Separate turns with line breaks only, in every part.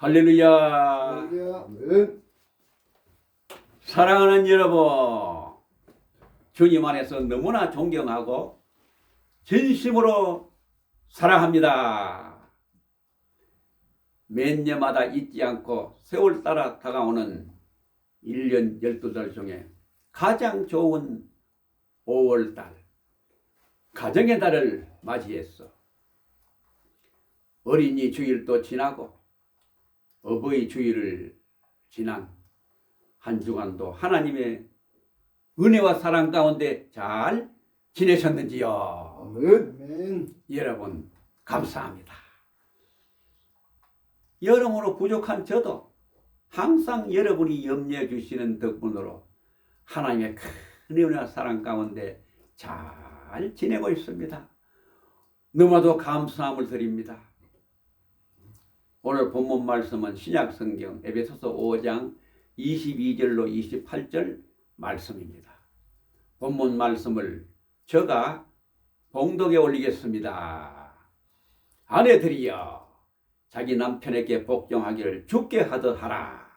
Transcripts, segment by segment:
할렐루야.
할렐루야. 아멘.
사랑하는 여러분, 주님 안에서 너무나 존경하고 진심으로 사랑합니다. 몇 년마다 잊지 않고 세월 따라 다가오는 1년 12달 중에 가장 좋은 5월달, 가정의 달을 맞이했어. 어린이 주일도 지나고 어버이 주일을 지난 한 주간도 하나님의 은혜와 사랑 가운데 잘 지내셨는지요?
아멘.
여러분 감사합니다. 여러모로 부족한 저도 항상 여러분이 염려해 주시는 덕분으로 하나님의 큰 은혜와 사랑 가운데 잘 지내고 있습니다. 너무나도 감사함을 드립니다. 오늘 본문 말씀은 신약성경 에베소서 5장 22절로 28절 말씀입니다. 본문 말씀을 제가 봉독에 올리겠습니다. 아내들이여 자기 남편에게 복종하기를 주께 하듯 하라.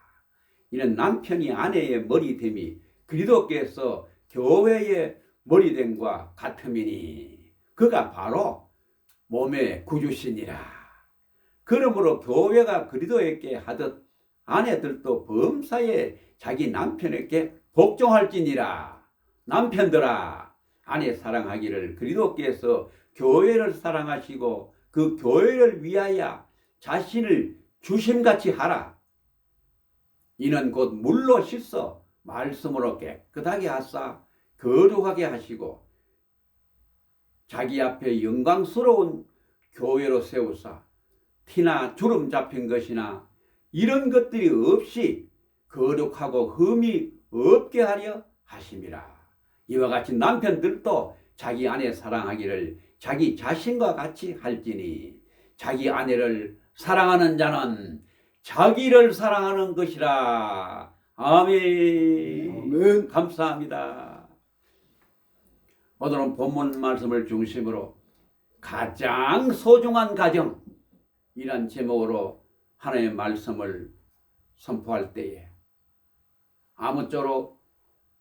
이는 남편이 아내의 머리됨이 그리스도께서 교회의 머리됨과 같음이니 그가 바로 몸의 구주시니라. 그러므로 교회가 그리스도에게 하듯 아내들도 범사에 자기 남편에게 복종할지니라. 남편들아 아내 사랑하기를 그리스도께서 교회를 사랑하시고 그 교회를 위하여 자신을 주심같이 하라. 이는 곧 물로 씻어 말씀으로 깨끗하게 하사 거룩하게 하시고 자기 앞에 영광스러운 교회로 세우사 티나 주름 잡힌 것이나 이런 것들이 없이 거룩하고 흠이 없게 하려 하심이라. 이와 같이 남편들도 자기 아내 사랑하기를 자기 자신과 같이 할지니 자기 아내를 사랑하는 자는 자기를 사랑하는 것이라. 아멘.
아멘.
감사합니다. 오늘은 본문 말씀을 중심으로 가장 소중한 가정 이란 제목으로 하나님의 말씀을 선포할 때에 아무쪼록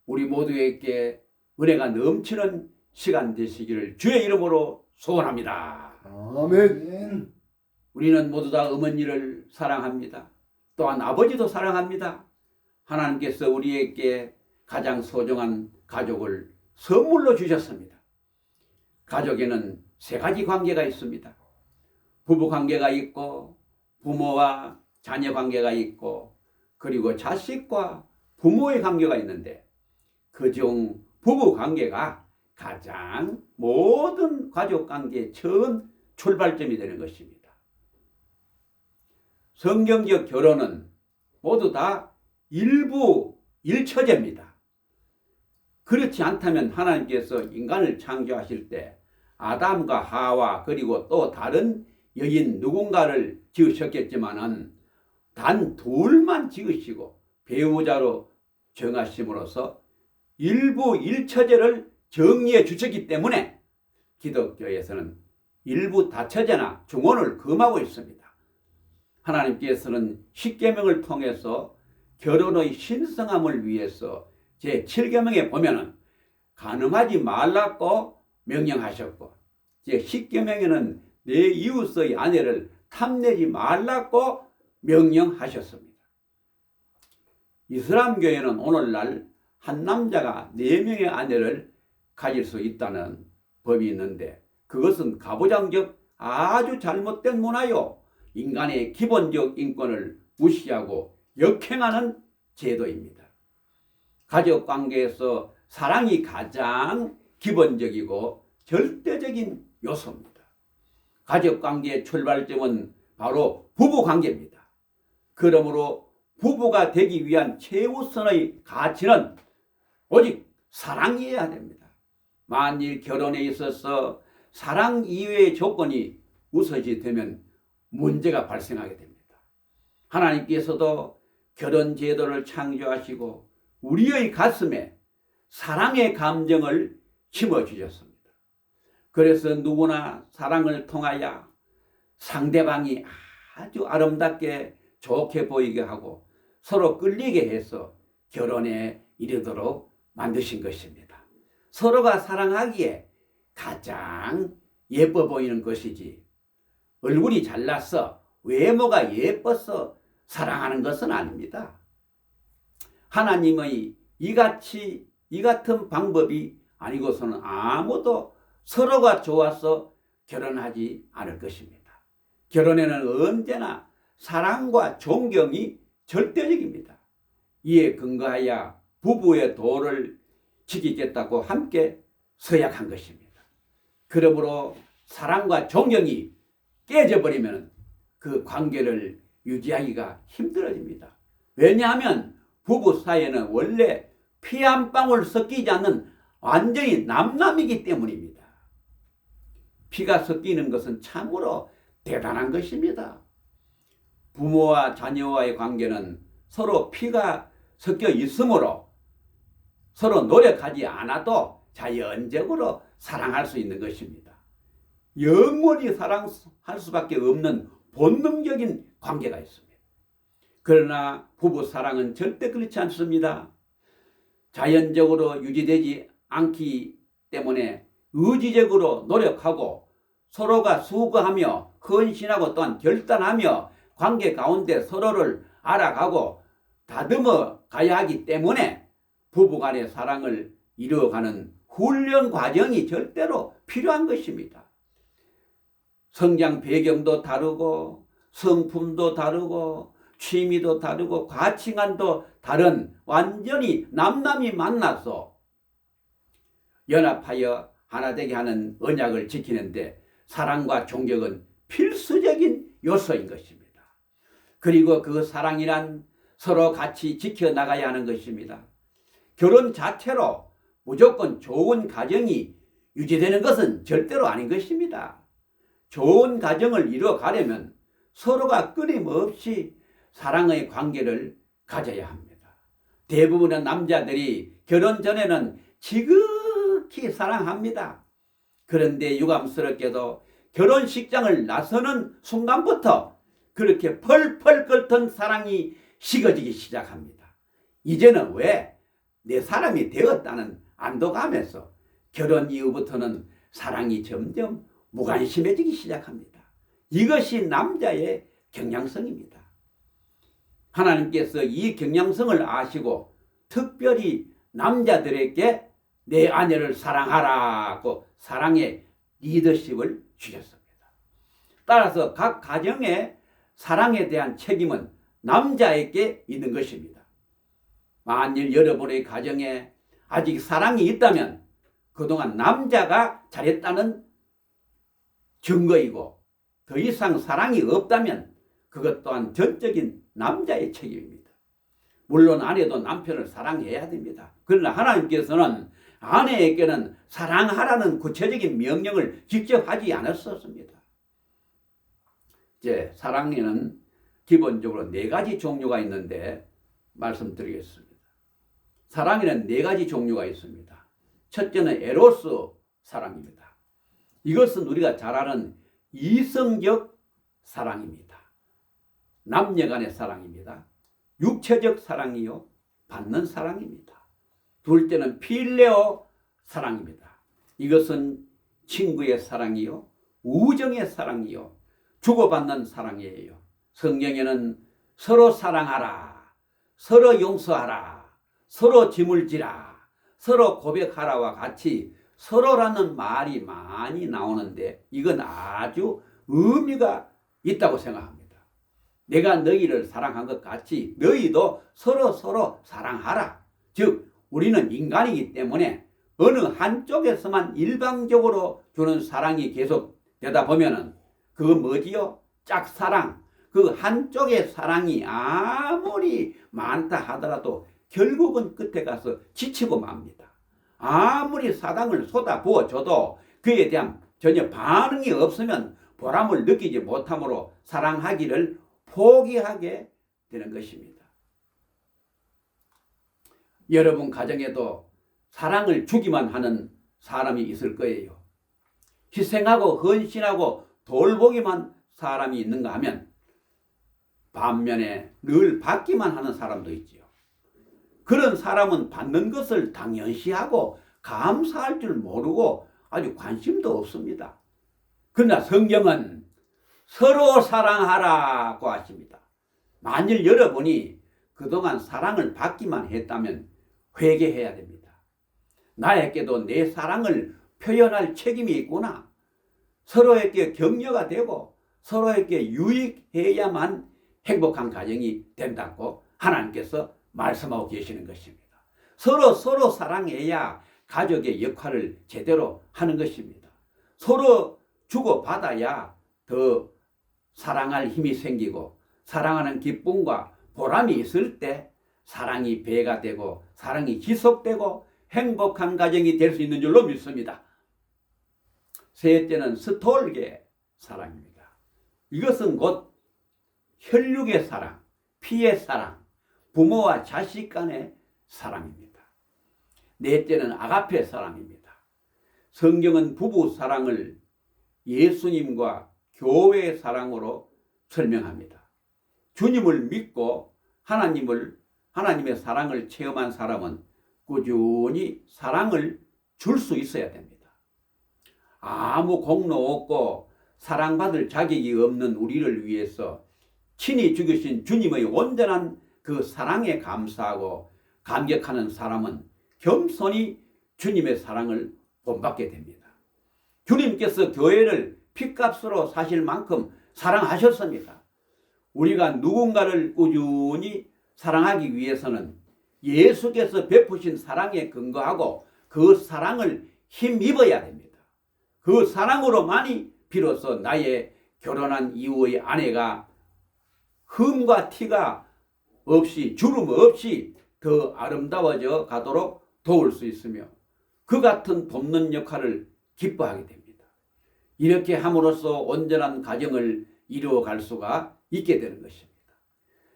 우리 모두에게 은혜가 넘치는 시간 되시기를 주의 이름으로 소원합니다.
아멘.
우리는 모두 다 어머니를 사랑합니다. 또한 아버지도 사랑합니다. 하나님께서 우리에게 가장 소중한 가족을 선물로 주셨습니다. 가족에는 세 가지 관계가 있습니다. 부부 관계가 있고 부모와 자녀 관계가 있고 그리고 자식과 부모의 관계가 있는데 그중 부부 관계가 가장 모든 가족 관계의 처음 출발점이 되는 것입니다. 성경적 결혼은 모두 다 일부 일처제입니다. 그렇지 않다면 하나님께서 인간을 창조하실 때 아담과 하와 그리고 또 다른 여인 누군가를 지으셨겠지만은 단 둘만 지으시고 배우자로 정하심으로써 일부 일처제를 정리해 주셨기 때문에 기독교에서는 일부 다처제나 중혼을 금하고 있습니다. 하나님께서는 십계명을 통해서 결혼의 신성함을 위해서 제7계명에 보면은 간음하지 말라고 명령하셨고 제10계명에는 내 이웃의 아내를 탐내지 말라고 명령하셨습니다. 이슬람교회는 오늘날 한 남자가 4명의 아내를 가질 수 있다는 법이 있는데 그것은 가부장적 아주 잘못된 문화요. 인간의 기본적 인권을 무시하고 역행하는 제도입니다. 가족관계에서 사랑이 가장 기본적이고 절대적인 요소입니다. 가족관계의 출발점은 바로 부부관계입니다. 그러므로 부부가 되기 위한 최우선의 가치는 오직 사랑이어야 됩니다. 만일 결혼에 있어서 사랑 이외의 조건이 우선시 되면 문제가 발생하게 됩니다. 하나님께서도 결혼 제도를 창조하시고 우리의 가슴에 사랑의 감정을 심어주셨습니다. 그래서 누구나 사랑을 통하여 상대방이 아주 아름답게 좋게 보이게 하고 서로 끌리게 해서 결혼에 이르도록 만드신 것입니다. 서로가 사랑하기에 가장 예뻐 보이는 것이지 얼굴이 잘나서 외모가 예뻐서 사랑하는 것은 아닙니다. 하나님의 이 같은 방법이 아니고서는 아무도 서로가 좋아서 결혼하지 않을 것입니다. 결혼에는 언제나 사랑과 존경이 절대적입니다. 이에 근거하여 부부의 도를 지키겠다고 함께 서약한 것입니다. 그러므로 사랑과 존경이 깨져버리면 그 관계를 유지하기가 힘들어집니다. 왜냐하면 부부 사이에는 원래 피 한 방울 섞이지 않는 완전히 남남이기 때문입니다. 피가 섞이는 것은 참으로 대단한 것입니다. 부모와 자녀와의 관계는 서로 피가 섞여 있으므로 서로 노력하지 않아도 자연적으로 사랑할 수 있는 것입니다. 영원히 사랑할 수밖에 없는 본능적인 관계가 있습니다. 그러나 부부 사랑은 절대 그렇지 않습니다. 자연적으로 유지되지 않기 때문에 의지적으로 노력하고 서로가 수고하며 헌신하고 또한 결단하며 관계 가운데 서로를 알아가고 다듬어 가야 하기 때문에 부부간의 사랑을 이루어가는 훈련 과정이 절대로 필요한 것입니다. 성장 배경도 다르고 성품도 다르고 취미도 다르고 가치관도 다른 완전히 남남이 만나서 연합하여 하나 되게 하는 언약을 지키는데 사랑과 존경은 필수적인 요소인 것입니다. 그리고 그 사랑이란 서로 같이 지켜나가야 하는 것입니다. 결혼 자체로 무조건 좋은 가정이 유지되는 것은 절대로 아닌 것입니다. 좋은 가정을 이루어가려면 서로가 끊임없이 사랑의 관계를 가져야 합니다. 대부분의 남자들이 결혼 전에는 지극히 사랑합니다. 그런데 유감스럽게도 결혼식장을 나서는 순간부터 그렇게 펄펄 끓던 사랑이 식어지기 시작합니다. 이제는 왜 내 사람이 되었다는 안도감에서 결혼 이후부터는 사랑이 점점 무관심해지기 시작합니다. 이것이 남자의 경향성입니다. 하나님께서 이 경향성을 아시고 특별히 남자들에게 내 아내를 사랑하라고 사랑의 리더십을 주셨습니다. 따라서 각 가정의 사랑에 대한 책임은 남자에게 있는 것입니다. 만일 여러분의 가정에 아직 사랑이 있다면 그동안 남자가 잘했다는 증거이고 더 이상 사랑이 없다면 그것 또한 전적인 남자의 책임입니다. 물론 아내도 남편을 사랑해야 됩니다. 그러나 하나님께서는 아내에게는 사랑하라는 구체적인 명령을 직접 하지 않았었습니다. 이제 사랑에는 기본적으로 4가지 종류가 있는데 말씀드리겠습니다. 사랑에는 4가지 종류가 있습니다. 첫째는 에로스 사랑입니다. 이것은 우리가 잘 아는 이성적 사랑입니다. 남녀 간의 사랑입니다. 육체적 사랑이요, 받는 사랑입니다. 둘째는 필레오 사랑입니다. 이것은 친구의 사랑이요, 우정의 사랑이요, 주고받는 사랑이에요. 성경에는 서로 사랑하라, 서로 용서하라, 서로 짐을 지라, 서로 고백하라와 같이 서로라는 말이 많이 나오는데 이건 아주 의미가 있다고 생각합니다. 내가 너희를 사랑한 것 같이 너희도 서로 사랑하라. 즉 우리는 인간이기 때문에 어느 한쪽에서만 일방적으로 주는 사랑이 계속 되다 보면은 그거 뭐지요? 짝사랑. 그 한쪽의 사랑이 아무리 많다 하더라도 결국은 끝에 가서 지치고 맙니다. 아무리 사랑을 쏟아부어줘도 그에 대한 전혀 반응이 없으면 보람을 느끼지 못함으로 사랑하기를 포기하게 되는 것입니다. 여러분 가정에도 사랑을 주기만 하는 사람이 있을 거예요. 희생하고 헌신하고 돌보기만 사람이 있는가 하면 반면에 늘 받기만 하는 사람도 있지요. 그런 사람은 받는 것을 당연시하고 감사할 줄 모르고 아주 관심도 없습니다. 그러나 성경은 서로 사랑하라고 하십니다. 만일 여러분이 그동안 사랑을 받기만 했다면 회개해야 됩니다. 나에게도 내 사랑을 표현할 책임이 있구나. 서로에게 격려가 되고 서로에게 유익해야만 행복한 가정이 된다고 하나님께서 말씀하고 계시는 것입니다. 서로 사랑해야 가족의 역할을 제대로 하는 것입니다. 서로 주고받아야 더 사랑할 힘이 생기고 사랑하는 기쁨과 보람이 있을 때 사랑이 배가 되고 사랑이 지속되고 행복한 가정이 될 수 있는 줄로 믿습니다. 셋째는 스톨게 사랑입니다. 이것은 곧 혈육의 사랑, 피의 사랑, 부모와 자식 간의 사랑입니다. 넷째는 아가페 사랑입니다. 성경은 부부 사랑을 예수님과 교회의 사랑으로 설명합니다. 주님을 믿고 하나님의 사랑을 체험한 사람은 꾸준히 사랑을 줄 수 있어야 됩니다. 아무 공로 없고 사랑받을 자격이 없는 우리를 위해서 친히 죽으신 주님의 온전한 그 사랑에 감사하고 감격하는 사람은 겸손히 주님의 사랑을 본받게 됩니다. 주님께서 교회를 핏값으로 사실 만큼 사랑하셨습니다. 우리가 누군가를 꾸준히 사랑하기 위해서는 예수께서 베푸신 사랑에 근거하고 그 사랑을 힘입어야 됩니다. 그 사랑으로만이 비로소 나의 결혼한 이후의 아내가 흠과 티가 없이 주름 없이 더 아름다워져 가도록 도울 수 있으며 그 같은 돕는 역할을 기뻐하게 됩니다. 이렇게 함으로써 온전한 가정을 이루어갈 수가 있게 되는 것입니다.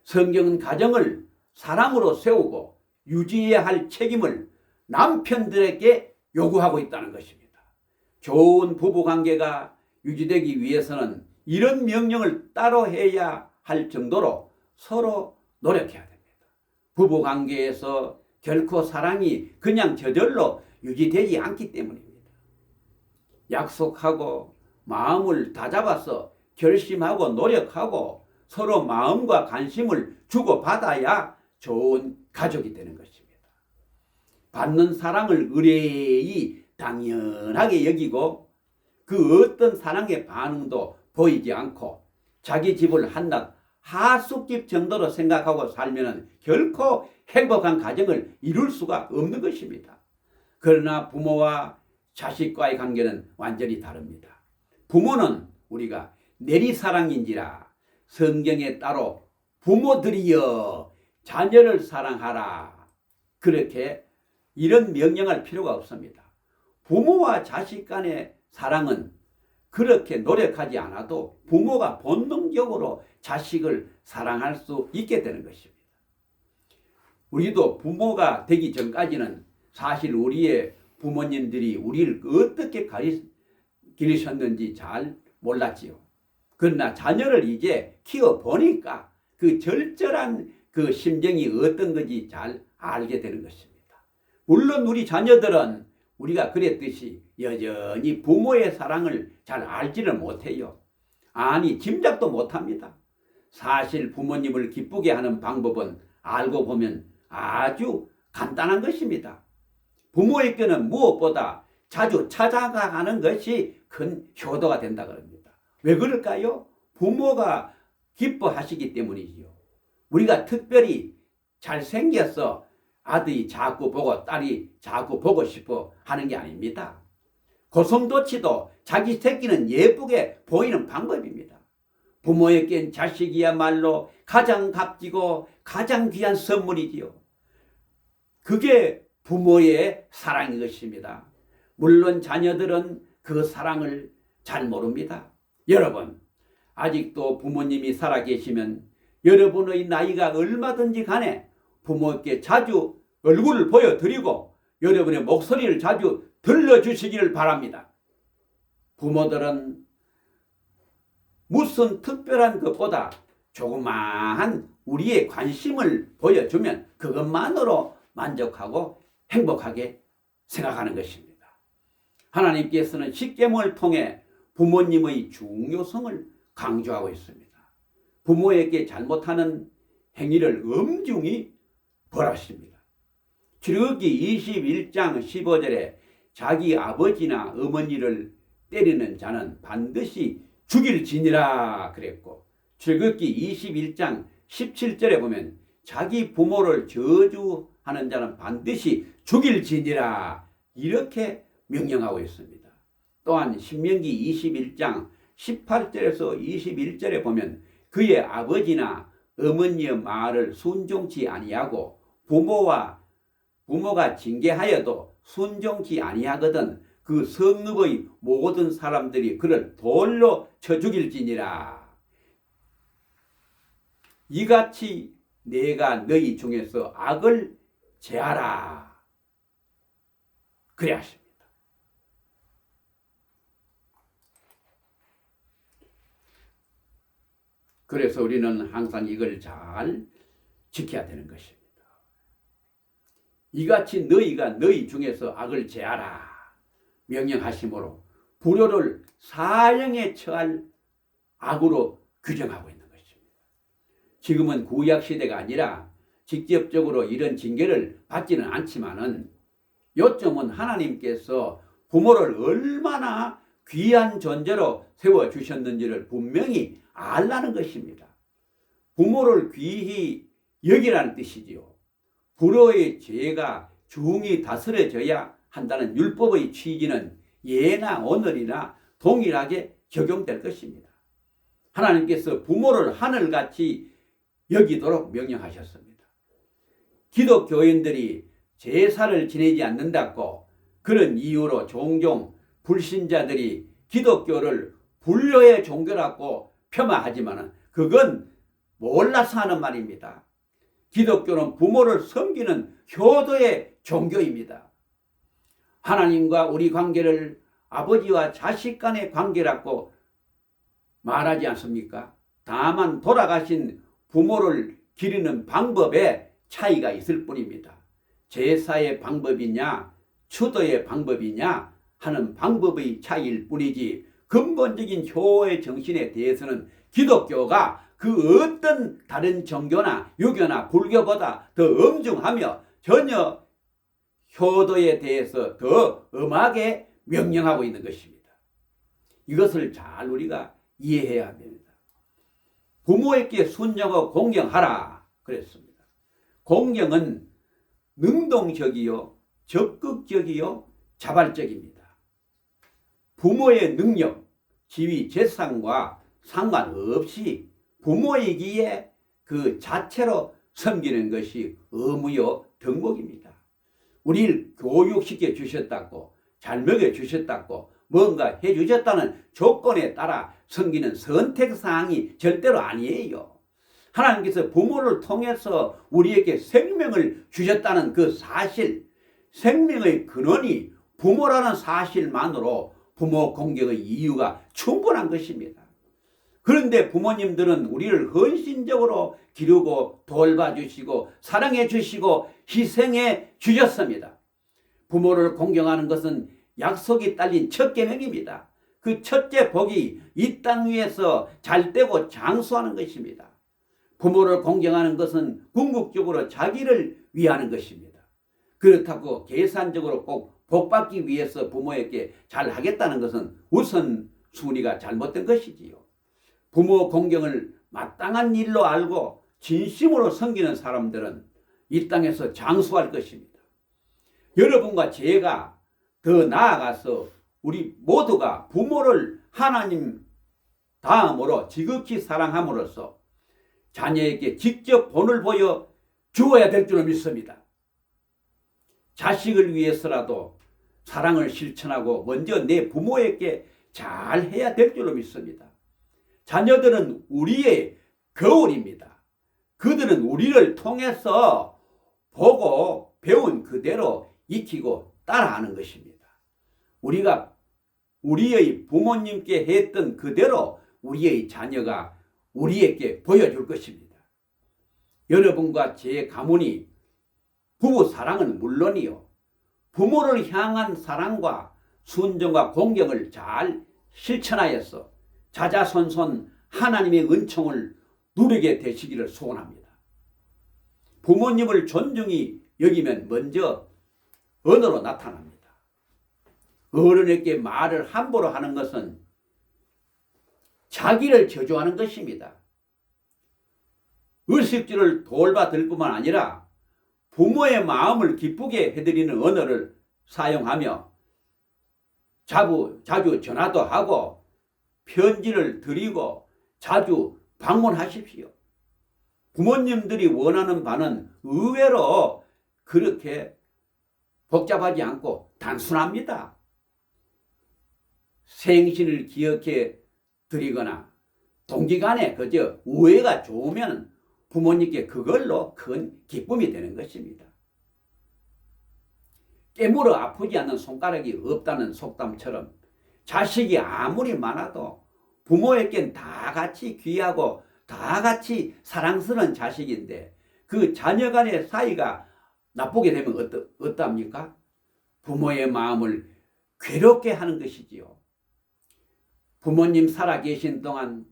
성경은 가정을 사랑으로 세우고 유지해야 할 책임을 남편들에게 요구하고 있다는 것입니다. 좋은 부부관계가 유지되기 위해서는 이런 명령을 따로 해야 할 정도로 서로 노력해야 됩니다. 부부관계에서 결코 사랑이 그냥 저절로 유지되지 않기 때문입니다. 약속하고 마음을 다잡아서 결심하고 노력하고 서로 마음과 관심을 주고받아야 좋은 가족이 되는 것입니다. 받는 사랑을 의뢰히 당연하게 여기고 그 어떤 사랑의 반응도 보이지 않고 자기 집을 한낱 하숙집 정도로 생각하고 살면 결코 행복한 가정을 이룰 수가 없는 것입니다. 그러나 부모와 자식과의 관계는 완전히 다릅니다. 부모는 우리가 내리사랑인지라 성경에 따로 부모들이여 자녀를 사랑하라 그렇게 이런 명령할 필요가 없습니다. 부모와 자식 간의 사랑은 그렇게 노력하지 않아도 부모가 본능적으로 자식을 사랑할 수 있게 되는 것입니다. 우리도 부모가 되기 전까지는 사실 우리의 부모님들이 우리를 어떻게 기르셨는지 잘 몰랐지요. 그러나 자녀를 이제 키워보니까 그 절절한 그 심정이 어떤 건지 잘 알게 되는 것입니다. 물론 우리 자녀들은 우리가 그랬듯이 여전히 부모의 사랑을 잘 알지를 못해요. 아니 짐작도 못합니다. 사실 부모님을 기쁘게 하는 방법은 알고 보면 아주 간단한 것입니다. 부모에게는 무엇보다 자주 찾아가는 것이 큰 효도가 된다 그럽니다. 왜 그럴까요? 부모가 기뻐하시기 때문이지요. 우리가 특별히 잘생겨서 아들이 자꾸 보고 딸이 자꾸 보고 싶어 하는 게 아닙니다. 고슴도치도 자기 새끼는 예쁘게 보이는 방법입니다. 부모에겐 자식이야말로 가장 값지고 가장 귀한 선물이지요. 그게 부모의 사랑인 것입니다. 물론 자녀들은 그 사랑을 잘 모릅니다. 여러분, 아직도 부모님이 살아계시면 여러분의 나이가 얼마든지 간에 부모께 자주 얼굴을 보여드리고 여러분의 목소리를 자주 들려주시기를 바랍니다. 부모들은 무슨 특별한 것보다 조그마한 우리의 관심을 보여주면 그것만으로 만족하고 행복하게 생각하는 것입니다. 하나님께서는 십계명을 통해 부모님의 중요성을 강조하고 있습니다. 부모에게 잘못하는 행위를 엄중히 벌하십니다. 출애굽기 21장 15절에 자기 아버지나 어머니를 때리는 자는 반드시 죽일지니라 그랬고, 출애굽기 21장 17절에 보면 자기 부모를 저주하는 자는 반드시 죽일지니라 이렇게 명령하고 있습니다. 또한 신명기 21장 18절에서 21절에 보면 그의 아버지나 어머니의 말을 순종치 아니하고 부모가 징계하여도 순종치 아니하거든 그 성읍의 모든 사람들이 그를 돌로 쳐 죽일지니라. 이같이 내가 너희 중에서 악을 제하라 그래 하십니다. 그래서 우리는 항상 이걸 잘 지켜야 되는 것입니다. 이같이 너희가 너희 중에서 악을 제하라 명령하심으로 불효를 사형에 처할 악으로 규정하고 있는 것입니다. 지금은 구약시대가 아니라 직접적으로 이런 징계를 받지는 않지만은 요점은 하나님께서 부모를 얼마나 귀한 존재로 세워주셨는지를 분명히 알라는 것입니다. 부모를 귀히 여기라는 뜻이지요. 불효의 죄가 중히 다스려져야 한다는 율법의 취지는 예나 오늘이나 동일하게 적용될 것입니다. 하나님께서 부모를 하늘같이 여기도록 명령하셨습니다. 기독교인들이 제사를 지내지 않는다고 그런 이유로 종종 불신자들이 기독교를 불효의 종교라고 폄하하지만 그건 몰라서 하는 말입니다. 기독교는 부모를 섬기는 효도의 종교입니다. 하나님과 우리 관계를 아버지와 자식 간의 관계라고 말하지 않습니까? 다만 돌아가신 부모를 기리는 방법에 차이가 있을 뿐입니다. 제사의 방법이냐 추도의 방법이냐 하는 방법의 차이일 뿐이지 근본적인 효의 정신에 대해서는 기독교가 그 어떤 다른 종교나 유교나 불교보다 더 엄중하며 전혀 효도에 대해서 더 엄하게 명령하고 있는 것입니다. 이것을 잘 우리가 이해해야 합니다. 부모에게 순종하고 공경하라 그랬습니다. 공경은 능동적이요 적극적이요 자발적입니다. 부모의 능력, 지위, 재산과 상관없이 부모이기에 그 자체로 섬기는 것이 의무요 덕목입니다. 우리를 교육시켜 주셨다고 잘 먹여 주셨다고 뭔가 해 주셨다는 조건에 따라 섬기는 선택사항이 절대로 아니에요. 하나님께서 부모를 통해서 우리에게 생명을 주셨다는 그 사실, 생명의 근원이 부모라는 사실만으로 부모 공경의 이유가 충분한 것입니다. 그런데 부모님들은 우리를 헌신적으로 기르고 돌봐주시고 사랑해주시고 희생해 주셨습니다. 부모를 공경하는 것은 약속이 딸린 첫 계명입니다. 그 첫째 복이 이 땅 위에서 잘되고 장수하는 것입니다. 부모를 공경하는 것은 궁극적으로 자기를 위하는 것입니다. 그렇다고 계산적으로 꼭 복받기 위해서 부모에게 잘하겠다는 것은 우선순위가 잘못된 것이지요. 부모 공경을 마땅한 일로 알고 진심으로 섬기는 사람들은 이 땅에서 장수할 것입니다. 여러분과 제가 더 나아가서 우리 모두가 부모를 하나님 다음으로 지극히 사랑함으로써 자녀에게 직접 본을 보여 주어야 될 줄로 믿습니다. 자식을 위해서라도 사랑을 실천하고 먼저 내 부모에게 잘해야 될 줄로 믿습니다. 자녀들은 우리의 거울입니다. 그들은 우리를 통해서 보고 배운 그대로 익히고 따라하는 것입니다. 우리가 우리의 부모님께 했던 그대로 우리의 자녀가 우리에게 보여줄 것입니다. 여러분과 제 가문이 부부 사랑은 물론이요, 부모를 향한 사랑과 순종과 공경을 잘 실천하여서 자자손손 하나님의 은총을 누리게 되시기를 소원합니다. 부모님을 존중히 여기면 먼저 언어로 나타납니다. 어른에게 말을 함부로 하는 것은 자기를 저주하는 것입니다. 의식주를 돌봐들 뿐만 아니라 부모의 마음을 기쁘게 해드리는 언어를 사용하며 자주 전화도 하고 편지를 드리고 자주 방문하십시오. 부모님들이 원하는 바는 의외로 그렇게 복잡하지 않고 단순합니다. 생신을 기억해 드리거나 동기간에 그저 우애가 좋으면 부모님께 그걸로 큰 기쁨이 되는 것입니다. 깨물어 아프지 않는 손가락이 없다는 속담처럼 자식이 아무리 많아도 부모에겐 다 같이 귀하고 다 같이 사랑스러운 자식인데 그 자녀 간의 사이가 나쁘게 되면 어떡합니까? 부모의 마음을 괴롭게 하는 것이지요. 부모님 살아계신 동안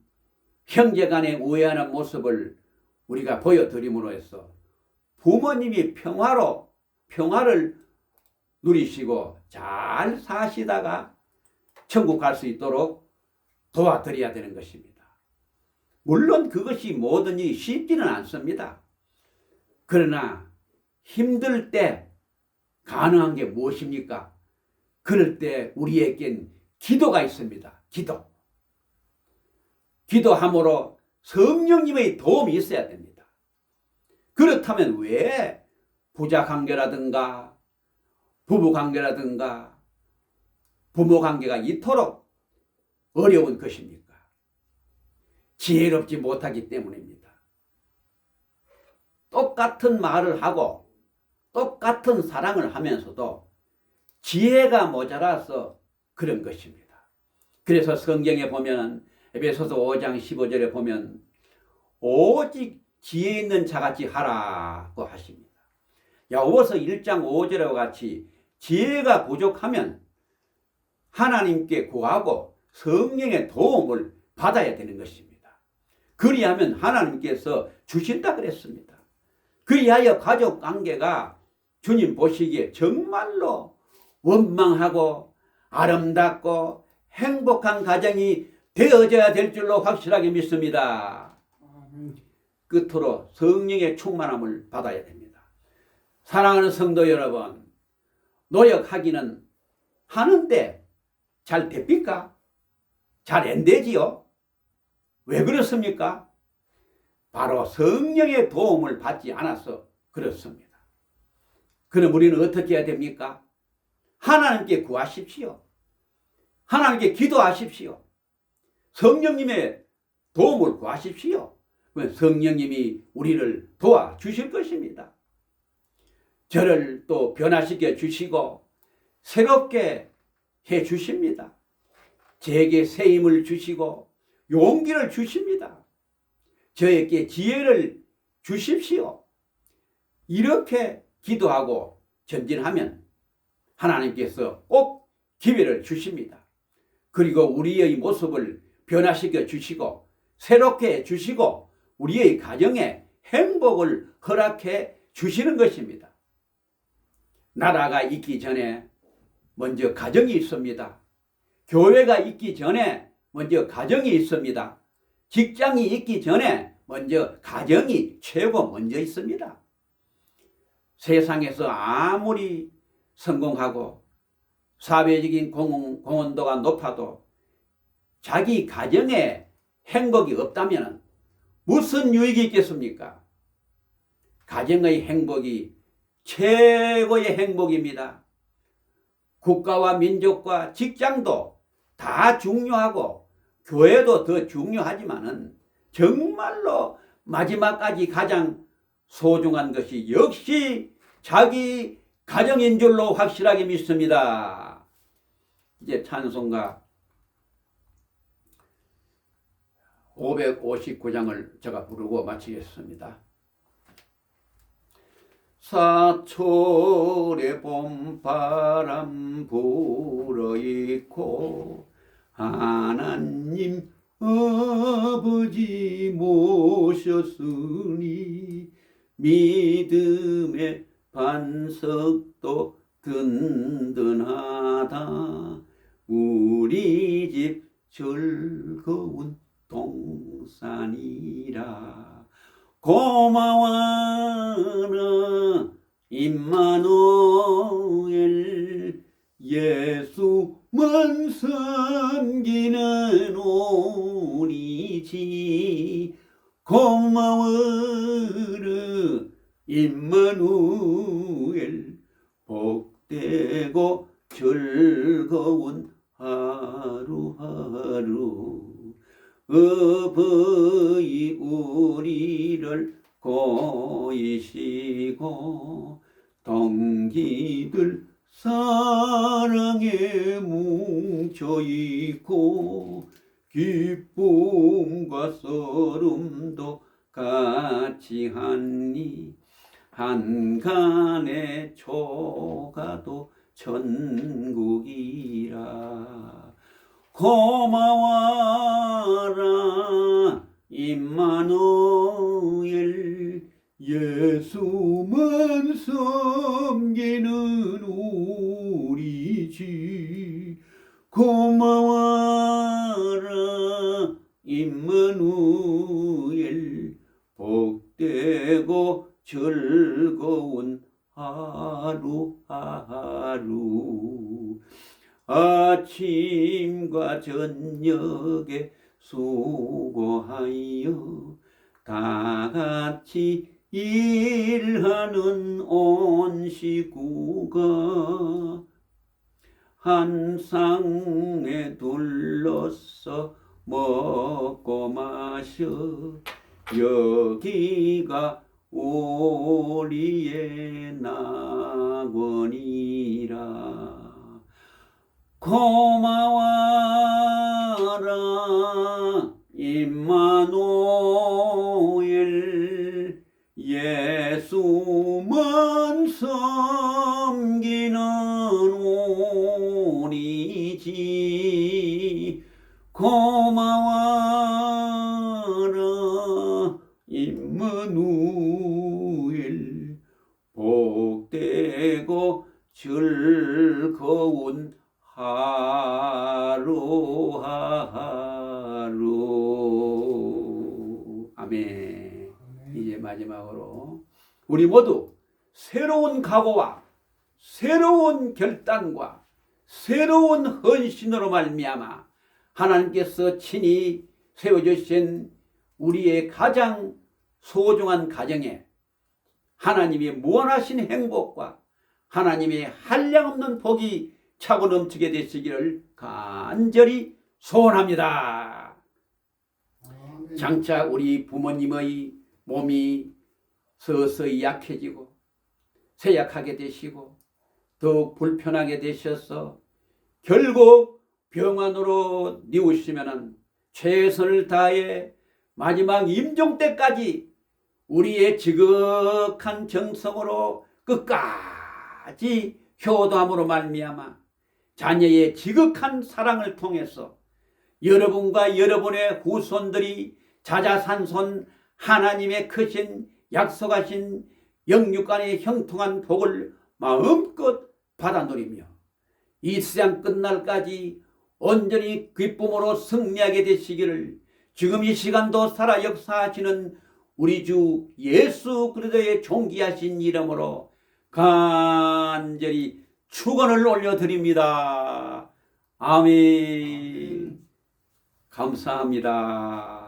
형제 간에 우애하는 모습을 우리가 보여드림으로 해서 부모님이 평화를 누리시고 잘 사시다가 천국 갈 수 있도록 도와드려야 되는 것입니다. 물론 그것이 뭐든지 쉽지는 않습니다. 그러나 힘들 때 가능한 게 무엇입니까? 그럴 때 우리에겐 기도가 있습니다. 기도함으로 성령님의 도움이 있어야 됩니다. 그렇다면 왜 부자관계라든가 부부관계라든가 부모관계가 이토록 어려운 것입니까? 지혜롭지 못하기 때문입니다. 똑같은 말을 하고 똑같은 사랑을 하면서도 지혜가 모자라서 그런 것입니다. 그래서 성경에 보면 에베소서 5장 15절에 보면 오직 지혜 있는 자같이 하라고 하십니다. 야고보서 1장 5절과 같이 지혜가 부족하면 하나님께 구하고 성령의 도움을 받아야 되는 것입니다. 그리하면 하나님께서 주신다 그랬습니다. 그리하여 가족 관계가 주님 보시기에 정말로 원망하고 아름답고 행복한 가정이 되어져야 될 줄로 확실하게 믿습니다. 끝으로 성령의 충만함을 받아야 됩니다. 사랑하는 성도 여러분, 노력하기는 하는데 잘 됩니까? 잘 안 되지요? 왜 그렇습니까? 바로 성령의 도움을 받지 않아서 그렇습니다. 그럼 우리는 어떻게 해야 됩니까? 하나님께 구하십시오. 하나님께 기도하십시오. 성령님의 도움을 구하십시오. 성령님이 우리를 도와주실 것입니다. 저를 또 변화시켜 주시고 새롭게 해 주십니다. 제게 새 힘을 주시고 용기를 주십니다. 저에게 지혜를 주십시오. 이렇게 기도하고 전진하면 하나님께서 꼭 기회를 주십니다. 그리고 우리의 모습을 변화시켜 주시고 새롭게 해 주시고 우리의 가정에 행복을 허락해 주시는 것입니다. 나라가 있기 전에 먼저 가정이 있습니다. 교회가 있기 전에 먼저 가정이 있습니다. 직장이 있기 전에 먼저 가정이 최고 먼저 있습니다. 세상에서 아무리 성공하고 사회적인 공헌도가 높아도 자기 가정에 행복이 없다면 무슨 유익이 있겠습니까? 가정의 행복이 최고의 행복입니다. 국가와 민족과 직장도 다 중요하고 교회도 더 중요하지만은 정말로 마지막까지 가장 소중한 것이 역시 자기 가정인 줄로 확실하게 믿습니다. 이제 찬송가 559장을 제가 부르고 마치겠습니다. 사철의 봄바람 불어있고 하나님 아버지 모셨으니 믿음의 반석도 든든하다. 우리 집 즐거운 동산이라. 고마워라 임마누엘 예수만 섬기는 우리지. 고마워라 임마누엘 복되고 즐거운 하루하루. 어버이 우리를 고이시고 동기들 사랑에 뭉쳐있고 기쁨과 서름도 같이 하니 한간의 초가도 천국이라. 고마워라 임마누엘 예수만 섬기는 우리지. 고마워라 임마누엘 복되고 즐거운 하루하루. 아침과 저녁에 수고하여 다같이 일하는 온 식구가 한 상에 둘러서 먹고 마셔. 여기가 우리의 낙원이라. 고마워라 임마누엘 예수만 섬기는 우리지. 고마워라 임마누엘 복되고 즐거운 하루하루. 아멘. 이제 마지막으로 우리 모두 새로운 각오와 새로운 결단과 새로운 헌신으로 말미암아 하나님께서 친히 세워주신 우리의 가장 소중한 가정에 하나님이 무한하신 행복과 하나님의 한량없는 복이 차고 넘치게 되시기를 간절히 소원합니다.
아멘.
장차 우리 부모님의 몸이 서서히 약해지고 쇠약하게 되시고 더욱 불편하게 되셔서 결국 병원으로 뉘우시면은 최선을 다해 마지막 임종 때까지 우리의 지극한 정성으로 끝까지 효도함으로 말미암아 자녀의 지극한 사랑을 통해서 여러분과 여러분의 후손들이 자자산손 하나님의 크신 약속하신 영육간의 형통한 복을 마음껏 받아 누리며 이 세상 끝날까지 온전히 기쁨으로 승리하게 되시기를 지금 이 시간도 살아 역사하시는 우리 주 예수 그리스도의 존귀하신 이름으로 간절히 축원을 올려드립니다. 아멘. 감사합니다.